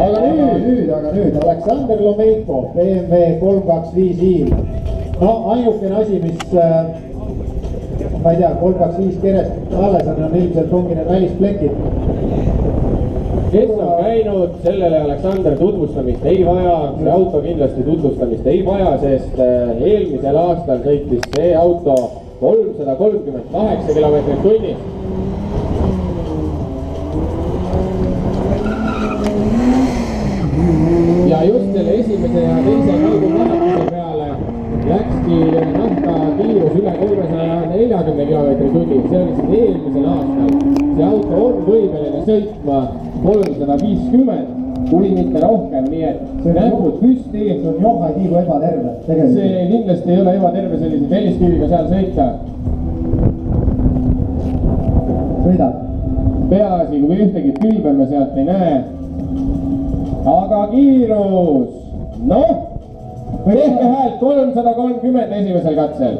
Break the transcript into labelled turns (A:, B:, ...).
A: aga nüüd Aleksandr Lomeiko, BMW 325i. No ainukene asi, mis ma ei tea, 325 kerest alles on ilmselt ongi need välisplekid.
B: Kes on käinud, sellele Aleksander tutvustamist ei vaja, see auto kindlasti tutvustamist ei vaja, sest eelmisel aastal sõitis see auto 338 kilomeetrit tunnis. Ja just selle esimese ja teise kaugu vahetuse peale läkski nafta kiirus üle 340 kilomeetri tunnis, see oli siis eelmisel aastal. See auto on võimeline sõitma 350, kui mitte rohkem, nii et näpud püsti.
A: See on joha tiibu ebaterve.
B: See kindlasti ei ole ebaterve sellise telliskiviga seal sõita.
A: Sõidab.
B: Peaasi, kui ühtegi pilve me sealt ei näe. Aga kiirus, noh, tehke häält 330 esimesel katsel.